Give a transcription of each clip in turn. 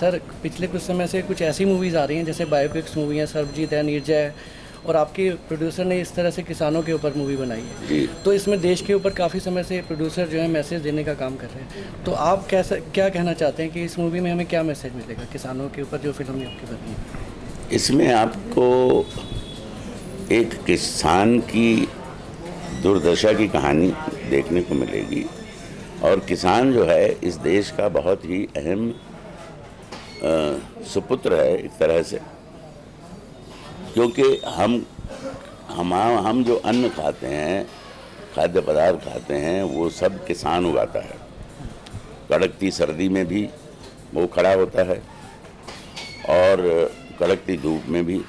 Sir पिछले कुछ समय से कुछ ऐसी मूवीज़ आ रही हैं जैसे बायोपिक्स मूवी हैं, सर्वजीत है, नीरजा है, और आपके प्रोड्यूसर ने इस तरह से किसानों के ऊपर मूवी बनाई है जी। तो इसमें देश के ऊपर काफ़ी समय से प्रोड्यूसर जो है मैसेज देने का काम कर रहे हैं। तो आप कैसा क्या कहना चाहते हैं कि इस मूवी में हमें क्या मैसेज मिलेगा किसानों के ऊपर जो फिल्म आपकी बनी है? इसमें आपको एक किसान की दुर्दशा की कहानी देखने को मिलेगी और किसान जो है इस देश का बहुत ही अहम सुपुत्र है एक तरह से, क्योंकि हम जो अन्न खाते हैं, खाद्य पदार्थ खाते हैं, वो सब किसान उगाता है। कड़कती सर्दी में भी वो खड़ा होता है और कड़कती धूप में भी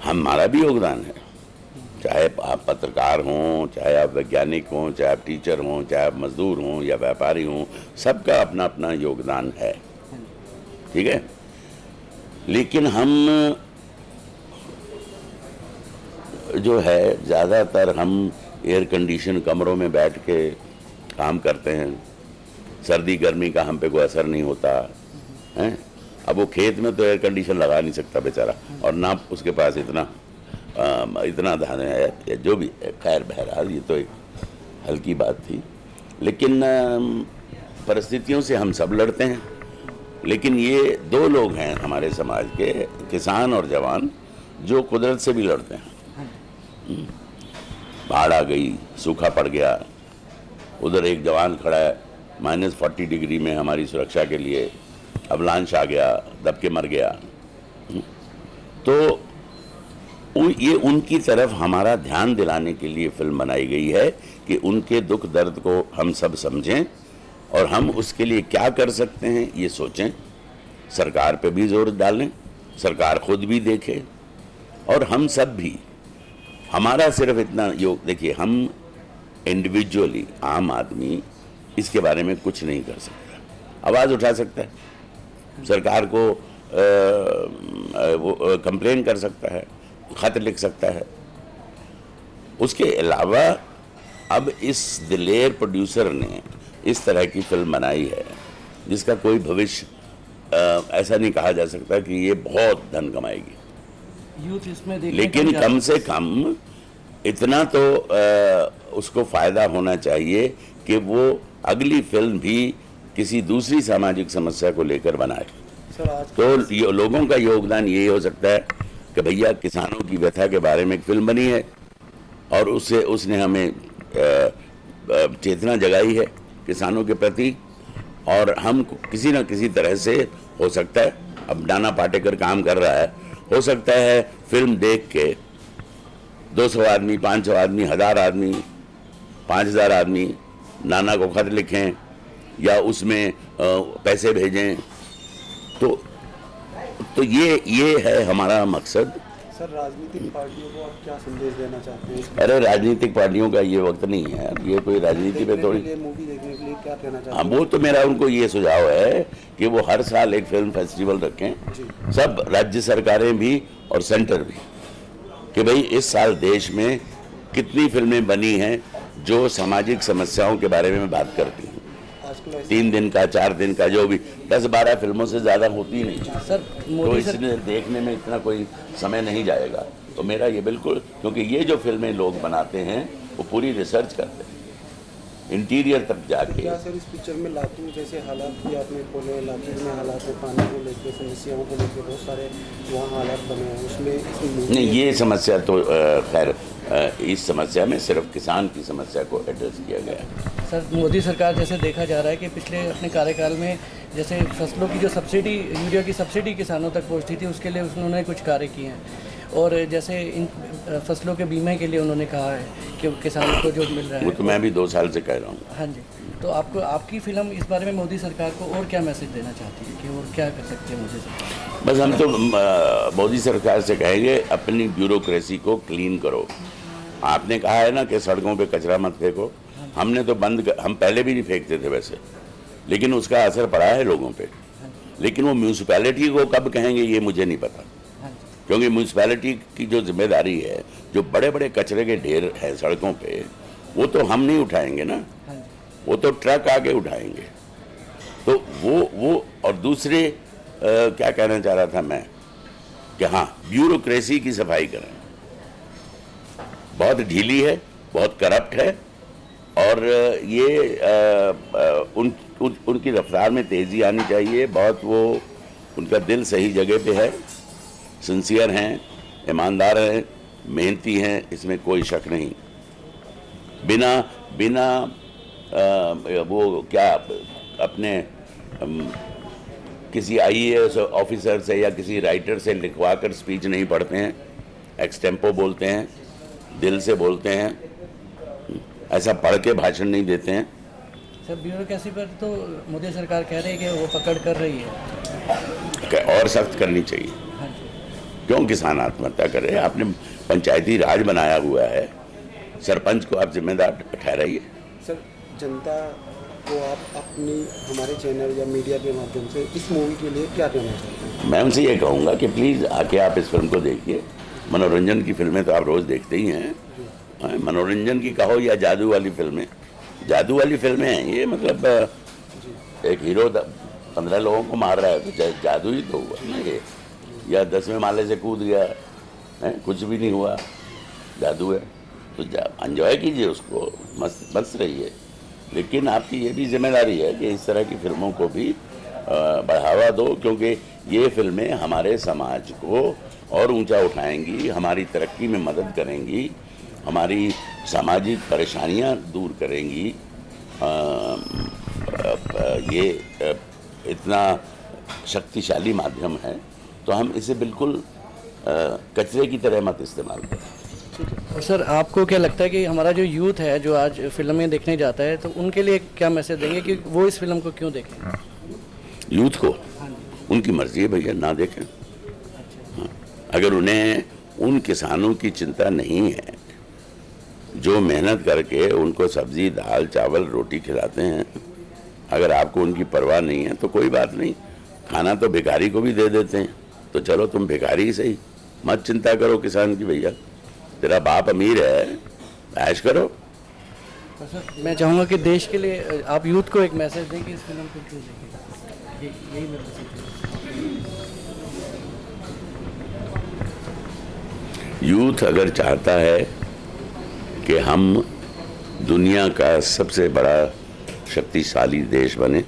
हमारा भी योगदान है। चाहे आप पत्रकार हों, चाहे आप वैज्ञानिक हों, चाहे आप टीचर हों, चाहे आप मजदूर हों या व्यापारी हों, सबका अपना अपना योगदान है, ठीक है। लेकिन हम जो है ज़्यादातर हम एयर कंडीशन कमरों में बैठ के काम करते हैं, सर्दी गर्मी का हम पे कोई असर नहीं होता है। अब वो खेत में तो एयर कंडीशन लगा नहीं सकता बेचारा, और ना उसके पास इतना धान है, जो भी खैर बहरहाल ये तो एक हल्की बात थी। लेकिन परिस्थितियों से हम सब लड़ते हैं। लेकिन ये दो लोग हैं हमारे समाज के, किसान और जवान, जो कुदरत से भी लड़ते हैं। बाढ़ आ गई, सूखा पड़ गया, उधर एक जवान खड़ा है -40 डिग्री में हमारी सुरक्षा के लिए, अवलांच आ गया, दब के मर गया। तो ये उनकी तरफ हमारा ध्यान दिलाने के लिए फिल्म बनाई गई है कि उनके दुख दर्द को हम सब समझें और हम उसके लिए क्या कर सकते हैं ये सोचें। सरकार पे भी जोर डालें, सरकार खुद भी देखे और हम सब भी। हमारा सिर्फ इतना योग, देखिए हम इंडिविजुअली आम आदमी इसके बारे में कुछ नहीं कर सकता, आवाज़ उठा सकता है, सरकार को वो कंप्लेन कर सकता है, खत लिख सकता है। उसके अलावा अब इस दिलेर प्रोड्यूसर ने इस तरह की फिल्म बनाई है जिसका कोई भविष्य ऐसा नहीं कहा जा सकता कि ये बहुत धन कमाएगी, यूथ इसमें लेकिन कम से कम इतना तो उसको फायदा होना चाहिए कि वो अगली फिल्म भी किसी दूसरी सामाजिक समस्या को लेकर बनाए। तो लोगों का योगदान ये हो सकता है कि भैया किसानों की व्यथा के बारे में एक फिल्म बनी है और उससे उसने हमें चेतना जगाई है किसानों के प्रति, और हम किसी न किसी तरह से हो सकता है, अब नाना पाटेकर काम कर रहा है, हो सकता है फिल्म देख के 200 आदमी, 500 आदमी, 1000 आदमी, 5000 आदमी नाना को खत लिखें या उसमें पैसे भेजें। तो ये है हमारा मकसद। सर, राजनीतिक पार्टियों को आप क्या संदेश देना चाहते हैं? अरे राजनीतिक पार्टियों का ये वक्त नहीं है, ये कोई राजनीति पे थोड़ी। मूवी देखने के लिए क्या कहना चाहते हैं? हाँ, वो तो मेरा उनको ये सुझाव है कि वो हर साल एक फिल्म फेस्टिवल रखें, सब राज्य सरकारें भी और सेंटर भी, कि भाई इस साल देश में कितनी फिल्में बनी हैं जो सामाजिक समस्याओं के बारे में बात करती हैं। 3 दिन का, 4 दिन का, जो भी 10-12 फिल्मों से ज़्यादा होती नहीं सर। तो इसलिए देखने में इतना कोई समय नहीं जाएगा। तो मेरा ये बिल्कुल, क्योंकि ये जो फिल्में लोग बनाते हैं वो पूरी रिसर्च करते हैं इंटीरियर तक जाके। क्या सर इस पिक्चर में लातूर जैसे हालात भी आपने खोले, लातूर में हालात में पानी को लेकर, समस्याओं को लेकर बहुत सारे वहाँ हालात बने हैं, उसमें नहीं, ये समस्या तो खैर इस समस्या में सिर्फ किसान की समस्या को एड्रेस किया गया। सर, मोदी सरकार जैसे देखा जा रहा है कि पिछले अपने कार्यकाल में जैसे फसलों की जो सब्सिडी, यूरिया की सब्सिडी किसानों तक पहुंचती थी, उसके लिए उन्होंने कुछ कार्य किए हैं, और जैसे इन फसलों के बीमे के लिए उन्होंने कहा है कि किसानों को जो मिल रहा है, वो तो मैं भी 2 साल से कह रहा हूँ। हाँ जी। तो आपकी फिल्म इस बारे में मोदी सरकार को और क्या मैसेज देना चाहती है कि और क्या कर सकती है मोदी सरकार? बस हम तो मोदी सरकार से कहेंगे अपनी ब्यूरोक्रेसी को क्लीन करो। आपने कहा है ना कि सड़कों पे कचरा मत फेंको, हमने तो हम पहले भी नहीं फेंकते थे वैसे, लेकिन उसका असर पड़ा है लोगों पे। लेकिन वो म्यूनसिपैलिटी को कब कहेंगे ये मुझे नहीं पता, क्योंकि म्यूनसिपैलिटी की जो जिम्मेदारी है, जो बड़े बड़े कचरे के ढेर हैं सड़कों पे, वो तो हम नहीं उठाएंगे ना, वो तो ट्रक आके उठाएंगे। तो वो और दूसरे क्या कहना चाह रहा था मैं कि हाँ, ब्यूरोक्रेसी की सफाई करें, बहुत ढीली है, बहुत करप्ट है, और ये उनकी रफ्तार में तेज़ी आनी चाहिए। बहुत वो उनका दिल सही जगह पे है, सिंसियर हैं, ईमानदार हैं, मेहनती हैं, इसमें कोई शक नहीं। बिना वो क्या अपने किसी IAS ऑफिसर से या किसी राइटर से लिखवा कर स्पीच नहीं पढ़ते हैं, एक्सटेम्पो बोलते हैं, दिल से बोलते हैं, ऐसा पढ़ के भाषण नहीं देते हैं। सर ब्यूरोक्रेसी पर तो मोदी सरकार कह रही है कि वो पकड़ कर रही है, और सख्त करनी चाहिए। हाँ जी। क्यों किसान आत्महत्या कर रहे हैं? आपने पंचायती राज बनाया हुआ है, सरपंच को आप जिम्मेदार ठहराइए। सर, जनता को आप अपनी हमारे चैनल या मीडिया के माध्यम से इस मूवी के लिए क्या कहना चाहते हैं? मैं उनसे ये कहूँगा कि प्लीज़ आके आप इस फिल्म को देखिए। मनोरंजन की फिल्में तो आप रोज़ देखते ही हैं, मनोरंजन की कहो या जादू वाली फिल्में, जादू वाली फिल्में हैं ये। मतलब एक हीरो 15 लोगों को मार रहा है तो जादू ही तो हुआ ना ये, या 10वें माले से कूद गया है, कुछ भी नहीं हुआ, जादू है। तो एंजॉय कीजिए उसको, मस्त रहिए। लेकिन आपकी ये भी जिम्मेदारी है कि इस तरह की फिल्मों को भी बढ़ावा दो, क्योंकि ये फिल्में हमारे समाज को और ऊंचा उठाएंगी, हमारी तरक्की में मदद करेंगी, हमारी सामाजिक परेशानियां दूर करेंगी। ये इतना शक्तिशाली माध्यम है, तो हम इसे बिल्कुल कचरे की तरह मत इस्तेमाल करें। और सर आपको क्या लगता है कि हमारा जो यूथ है जो आज फिल्में देखने जाता है, तो उनके लिए क्या मैसेज देंगे कि वो इस फिल्म को क्यों देखें? यूथ को उनकी मर्जी है भैया, ना देखें। हाँ, अगर उन्हें उन किसानों की चिंता नहीं है जो मेहनत करके उनको सब्जी, दाल, चावल, रोटी खिलाते हैं, अगर आपको उनकी परवाह नहीं है तो कोई बात नहीं, खाना तो भिखारी को भी दे देते हैं, तो चलो तुम भिखारी ही सही, मत चिंता करो किसान की। भैया तेरा बाप अमीर है, ऐश करो। तो सर मैं चाहूँगा कि देश के लिए आप यूथ को एक मैसेज दें कि इस फिल्म को क्यों देखें, यही मेरा मैसेज है। यूथ अगर चाहता है कि हम दुनिया का सबसे बड़ा शक्तिशाली देश बने,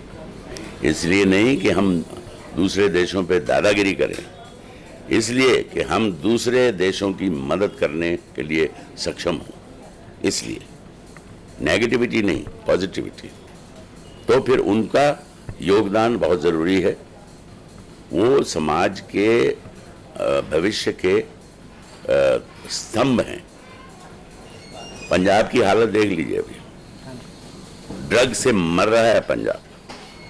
इसलिए नहीं कि हम दूसरे देशों पे दादागिरी करें, इसलिए कि हम दूसरे देशों की मदद करने के लिए सक्षम हों, इसलिए नेगेटिविटी नहीं, पॉजिटिविटी। तो फिर उनका योगदान बहुत ज़रूरी है। वो समाज के भविष्य के स्तंभ हैं। पंजाब की हालत देख लीजिए, अभी ड्रग से मर रहा है पंजाब,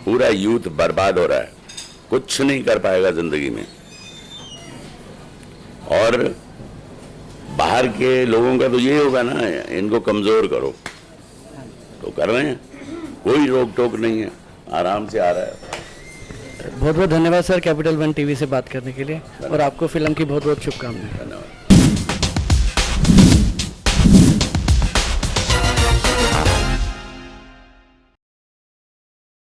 पूरा यूथ बर्बाद हो रहा है, कुछ नहीं कर पाएगा जिंदगी में। और बाहर के लोगों का तो ये होगा ना, इनको कमज़ोर करो, तो कर रहे हैं, कोई रोक टोक नहीं है, आराम से आ रहा है। बहुत बहुत धन्यवाद सर कैपिटल वन टीवी से बात करने के लिए, और आपको फिल्म की बहुत बहुत शुभकामनाएं। धन्यवाद।